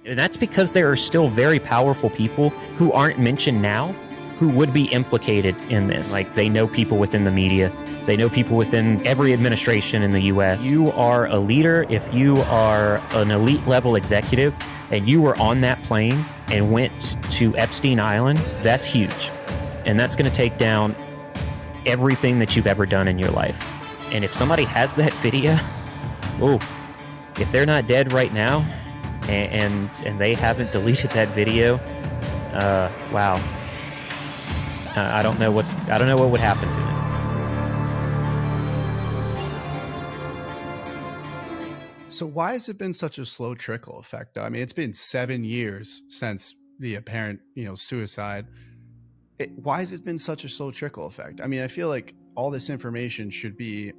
And that's because there are still very powerful people who aren't mentioned now who would be implicated in this. Like, they know people within the media. They know people within every administration in the U.S. You are a leader, if you are an elite level executive and you were on that plane and went to Epstein Island, that's huge. And that's going to take down everything that you've ever done in your life. And if somebody has that video, if they're not dead right now and they haven't deleted that video, wow. I don't know what would happen to them. So why has it been such a slow trickle effect, though? I mean, it's been 7 years since the apparent, suicide. Why has it been such a slow trickle effect? I mean, I feel like all this information should be,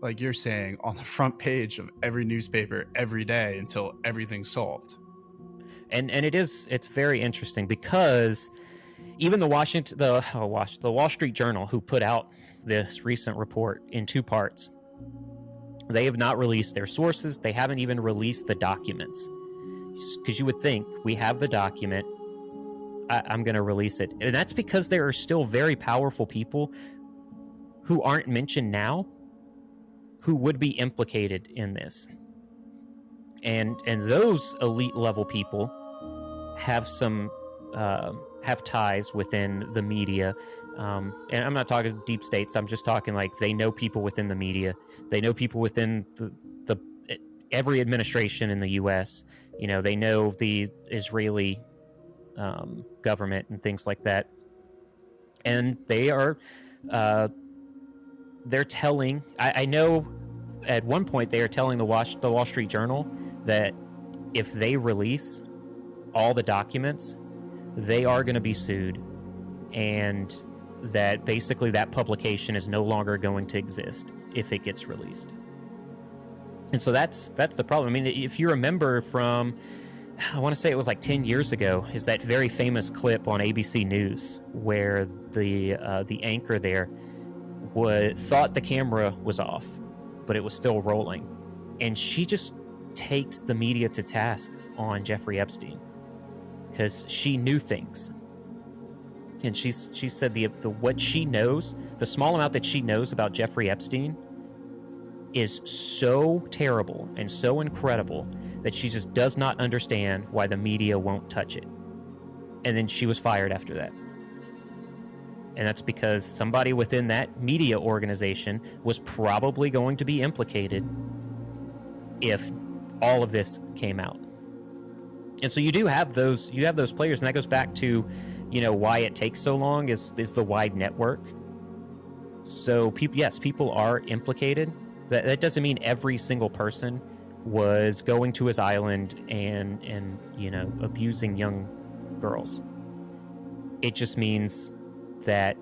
like you're saying, on the front page of every newspaper every day until everything's solved. And it's very interesting because even the Wall Street Journal, who put out this recent report in 2 parts, they have not released their sources. They haven't even released the documents. Because you would think, we have the document, I'm going to release it. And that's because there are still very powerful people who aren't mentioned now who would be implicated in this. And those elite level people have some have ties within the media. And I'm not talking deep states. I'm just talking like they know people within the media. They know people within the every administration in the U.S. They know the Israeli government and things like that. And they are they're telling. I know at one point they are telling the Wall Street Journal that if they release all the documents, they are going to be sued, and that basically that publication is no longer going to exist if it gets released. And so that's the problem. I mean, if you remember from, I want to say it was like 10 years ago, is that very famous clip on ABC News where the anchor there thought the camera was off, but it was still rolling, and she just takes the media to task on Jeffrey Epstein because she knew things. And she said the what she knows, the small amount that she knows about Jeffrey Epstein is so terrible and so incredible that she just does not understand why the media won't touch it. And then she was fired after that. And that's because somebody within that media organization was probably going to be implicated if all of this came out. And so you have those players, and that goes back to, why it takes so long is the wide network. So people are implicated. That doesn't mean every single person was going to his island and abusing young girls. It just means that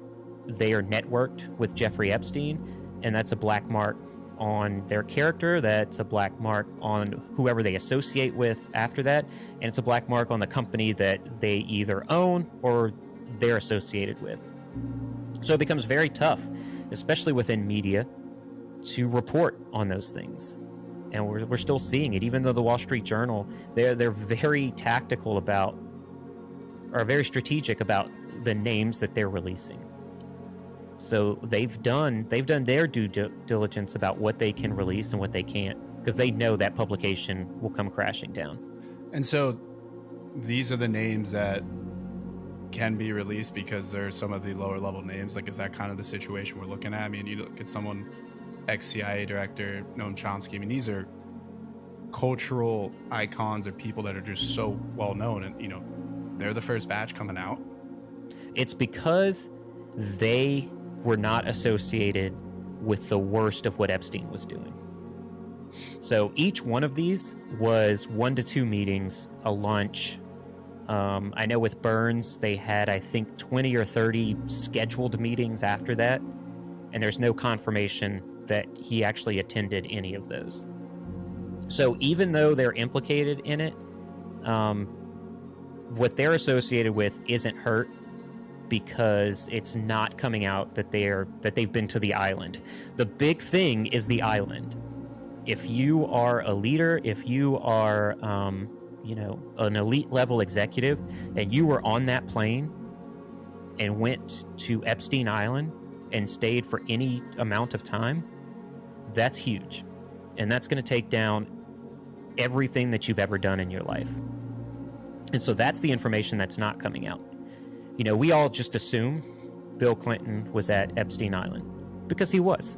they are networked with Jeffrey Epstein, and that's a black mark on their character. That's a black mark on whoever they associate with after that, and it's a black mark on the company that they either own or they're associated with. So it becomes very tough, especially within media, to report on those things. And we're still seeing it, even though the Wall Street Journal, they're very tactical about, or very strategic about the names that they're releasing. So they've done their due diligence about what they can release and what they can't, because they know that publication will come crashing down. And so these are the names that can be released because they're some of the lower level names. Like, is that kind of the situation we're looking at? I mean, you look at someone, ex-CIA director Noam Chomsky. I mean, these are cultural icons or people that are just so well known, and they're the first batch coming out. It's because they were not associated with the worst of what Epstein was doing. So each one of these was 1 to 2 meetings, a lunch. I know with Burns, they had, I think, 20 or 30 scheduled meetings after that, and there's no confirmation that he actually attended any of those. So even though they're implicated in it, what they're associated with isn't hurt, because it's not coming out that they've been to the island. The big thing is the island. If you are a leader, if you are an elite level executive, and you were on that plane and went to Epstein Island and stayed for any amount of time, that's huge. And that's going to take down everything that you've ever done in your life. And so that's the information that's not coming out. We all just assume Bill Clinton was at Epstein Island because he was.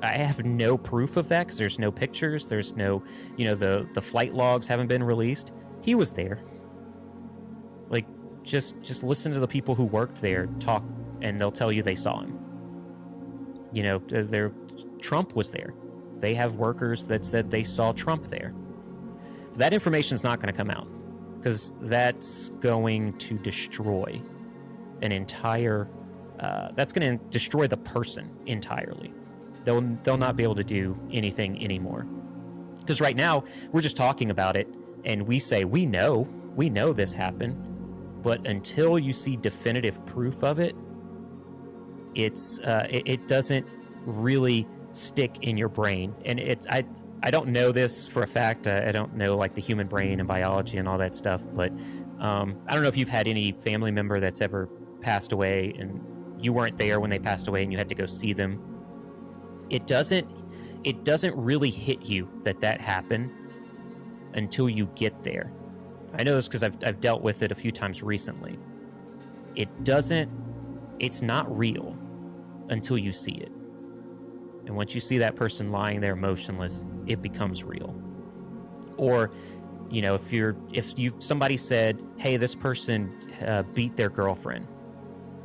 I have no proof of that because there's no pictures. There's no, the flight logs haven't been released. He was there. Like, just listen to the people who worked there talk, and they'll tell you they saw him. Trump was there. They have workers that said they saw Trump there. That information is not going to come out because that's going to destroy an entire. That's going to destroy the person entirely. They'll not be able to do anything anymore. Because right now we're just talking about it, and we say we know this happened, but until you see definitive proof of it, it doesn't really stick in your brain. And I don't know this for a fact. I don't know like the human brain and biology and all that stuff, but I don't know if you've had any family member that's ever passed away and you weren't there when they passed away and you had to go see them. It doesn't really hit you that happened until you get there. I know this because I've dealt with it a few times recently. It's not real until you see it. And once you see that person lying there motionless, it becomes real. Or, if somebody said, "Hey, this person beat their girlfriend,"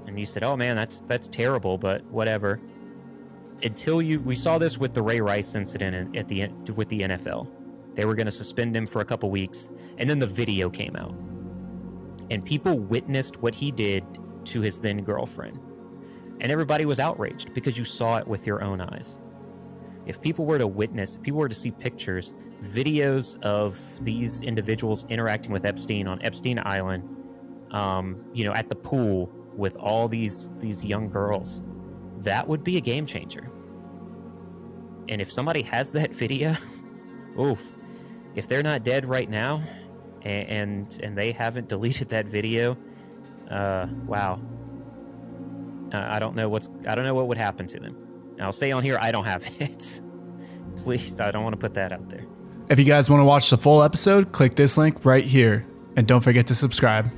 and you said, "Oh man, that's terrible," but whatever. We saw this with the Ray Rice incident with the NFL. They were going to suspend him for a couple weeks, and then the video came out, and people witnessed what he did to his then girlfriend, and everybody was outraged because you saw it with your own eyes. If people were to see pictures, videos of these individuals interacting with Epstein on Epstein Island, at the pool with all these young girls, that would be a game changer. And if somebody has that video, oof, if they're not dead right now and they haven't deleted that video, wow. I don't know what would happen to them. And I'll say on here, I don't have it. Please, I don't want to put that out there. If you guys want to watch the full episode, click this link right here. And don't forget to subscribe.